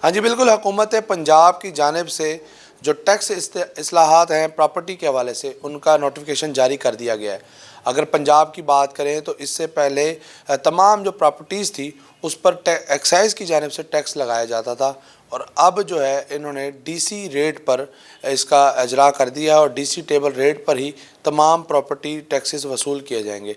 ہاں جی بالکل، حکومت پنجاب کی جانب سے جو ٹیکس اصلاحات ہیں پراپرٹی کے حوالے سے ان کا نوٹیفیکیشن جاری کر دیا گیا ہے۔ اگر پنجاب کی بات کریں تو اس سے پہلے تمام جو پراپرٹیز تھی اس پر ایکسائز کی جانب سے ٹیکس لگایا جاتا تھا، اور اب جو ہے انہوں نے ڈی سی ریٹ پر اس کا اجرا کر دیا اور ڈی سی ٹیبل ریٹ پر ہی تمام پراپرٹی ٹیکسز وصول کیے جائیں گے۔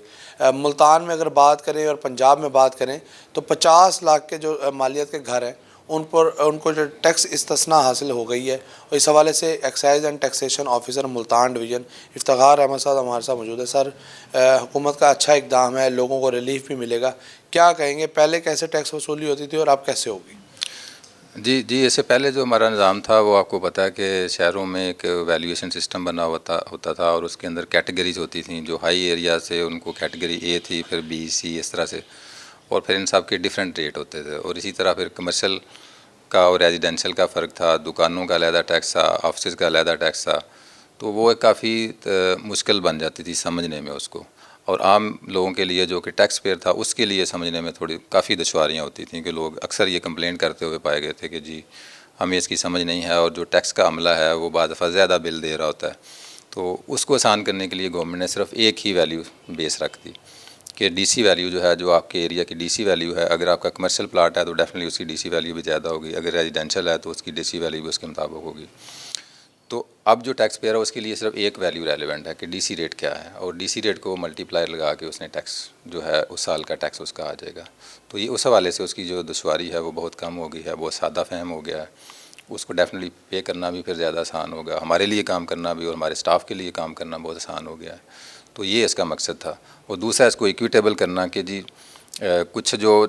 ملتان میں اگر بات کریں اور پنجاب میں بات کریں تو 50 لاکھ کے جو مالیت کے گھر ہیں ان کو جو ٹیکس استثناء حاصل ہو گئی ہے، اور اس حوالے سے excise and taxation officer Multan division Iftikhar Ahmad Sahab ہمارے ساتھ موجود ہے۔ سر، حکومت کا اچھا اقدام ہے، لوگوں کو ریلیف بھی ملے گا، کیا کہیں گے؟ پہلے کیسے ٹیکس وصولی ہوتی تھی اور اب کیسے ہوگی؟ جی اس سے پہلے جو ہمارا نظام تھا وہ آپ کو پتہ ہے کہ شہروں میں ایک ویلیویشن سسٹم بنا ہوتا تھا، اور اس کے اندر کیٹیگریز ہوتی تھیں۔ جو ہائی ایریا سے ان کو کیٹیگری اے تھی، پھر بی سی اس طرح سے، اور پھر ان سب کے ڈیفرنٹ ریٹ ہوتے تھے۔ اور اسی طرح پھر کمرشل کا اور ریزیڈینشل کا فرق تھا، دکانوں کا علیحدہ ٹیکس تھا، آفسز کا علیحدہ ٹیکس تھا۔ تو وہ ایک کافی مشکل بن جاتی تھی سمجھنے میں اس کو، اور عام لوگوں کے لیے جو کہ ٹیکس پیئر تھا اس کے لیے سمجھنے میں کافی دشواریاں ہوتی تھیں، کہ لوگ اکثر یہ کمپلین کرتے ہوئے پائے گئے تھے کہ جی ہمیں اس کی سمجھ نہیں ہے، اور جو ٹیکس کا عملہ ہے وہ بعض دفعہ زیادہ بل دے رہا ہوتا ہے۔ تو اس کو آسان کرنے کے لیے گورنمنٹ نے صرف ایک ہی ویلیو بیس رکھ دی کہ ڈی سی ویلیو جو ہے، جو آپ کے ایریا کی ڈی سی ویلیو ہے، اگر آپ کا کمرشل پلاٹ ہے تو ڈیفینیٹلی اس کی ڈی سی ویلیو بھی زیادہ ہوگی، اگر ریزیڈینشل ہے تو اس کی ڈی سی ویلیو بھی اس کے مطابق ہوگی۔ تو اب جو ٹیکس پیئر ہے اس کے لیے صرف ایک ویلیو ریلیونٹ ہے کہ ڈی سی ریٹ کیا ہے، اور ڈی سی ریٹ کو ملٹی پلائر لگا کے اس نے ٹیکس جو ہے اس سال کا ٹیکس اس کا آ جائے گا۔ تو یہ اس حوالے سے اس کی جو دشواری ہے وہ بہت کم ہو گئی ہے، بہت سادہ فہم ہو گیا ہے۔ اس کو ڈیفینیٹلی پے کرنا بھی پھر زیادہ آسان ہوگا، ہمارے لیے کام کرنا بھی اور ہمارے اسٹاف کے لیے کام کرنا بہت آسان ہو گیا ہے۔ تو یہ اس کا مقصد تھا۔ اور دوسرا اس کو ایکویٹیبل کرنا کہ جی کچھ جو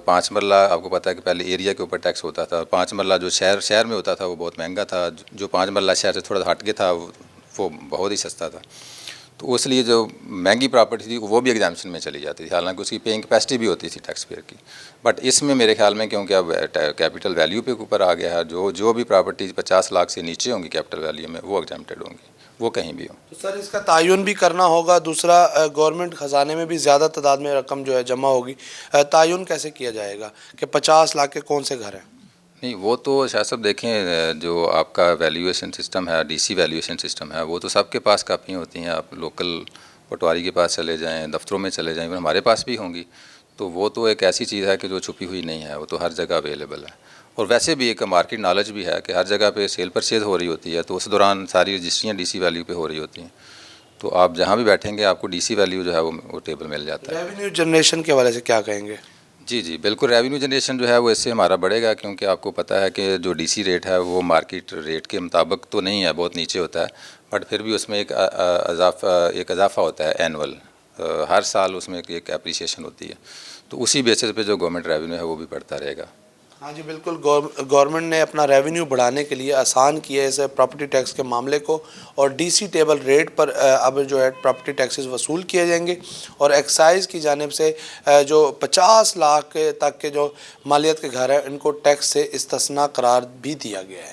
5 مرلہ، آپ کو پتہ ہے کہ پہلے ایریا کے اوپر ٹیکس ہوتا تھا، 5 مرلہ جو شہر میں ہوتا تھا وہ بہت مہنگا تھا، جو 5 مرلہ شہر سے تھوڑا ہٹ کے تھا وہ بہت ہی سستا تھا۔ تو اس لیے جو مہنگی پراپرٹی تھی وہ بھی ایگزامشن میں چلی جاتی تھی، حالانکہ اس کی پیئنگ کیپیسٹی بھی ہوتی تھی ٹیکس پیئر کی۔ بٹ اس میں میرے خیال میں کیونکہ اب کیپٹل ویلیو پہ اوپر آ گیا ہے، جو بھی پراپرٹی 50 لاکھ سے نیچے ہوں گی کیپٹل ویلیو میں وہ ایگزامپٹڈ ہوں گی، وہ کہیں بھی ہوں۔ تو سر، اس کا تعین بھی کرنا ہوگا، دوسرا گورنمنٹ خزانے میں بھی زیادہ تعداد میں رقم جو ہے جمع ہوگی، تعین کیسے کیا جائے گا کہ 50 لاکھ کے کون سے گھر ہیں؟ نہیں، وہ تو شاہ صاحب دیکھیں، جو آپ کا ویلیویشن سسٹم ہے، ڈی سی ویلیویشن سسٹم ہے، وہ تو سب کے پاس کاپیاں ہوتی ہیں۔ آپ لوکل پٹواری کے پاس چلے جائیں، دفتروں میں چلے جائیں، ہمارے پاس بھی ہوں گی۔ تو وہ تو ایک ایسی چیز ہے کہ جو چھپی ہوئی نہیں ہے، وہ تو ہر جگہ اویلیبل ہے۔ اور ویسے بھی ایک مارکیٹ نالج بھی ہے کہ ہر جگہ پہ سیل پرچیز ہو رہی ہوتی ہے، تو اس دوران ساری رجسٹریاں ڈی سی ویلیو پہ ہو رہی ہوتی ہیں۔ تو آپ جہاں بھی بیٹھیں گے آپ کو ڈی سی ویلیو جو ہے وہ ٹیبل مل جاتا ہے۔ ریونیو جنریشن کے حوالے سے کیا کہیں گے؟ جی بالکل، ریونیو جنریشن جو ہے وہ اس سے ہمارا بڑھے گا، کیونکہ آپ کو پتہ ہے کہ جو ڈی سی ریٹ ہے وہ مارکیٹ ریٹ کے مطابق تو نہیں ہے، بہت نیچے ہوتا ہے، بٹ پھر بھی اس میں ایک اضافہ ہوتا ہے اینول، ہر سال اس میں ایک اپریشیشن ہوتی ہے۔ تو اسی بیسس پہ جو گورنمنٹ ریونیو ہے وہ بھی بڑھتا رہے گا۔ ہاں جی بالکل، گورنمنٹ نے اپنا ریونیو بڑھانے کے لیے آسان کیا ہے اس پراپرٹی ٹیکس کے معاملے کو، اور ڈی سی ٹیبل ریٹ پر اب جو ہے پراپرٹی ٹیکسز وصول کیے جائیں گے، اور ایکسائز کی جانب سے جو 50 لاکھ تک کے جو مالیت کے گھر ہیں ان کو ٹیکس سے استثناء قرار بھی دیا گیا ہے۔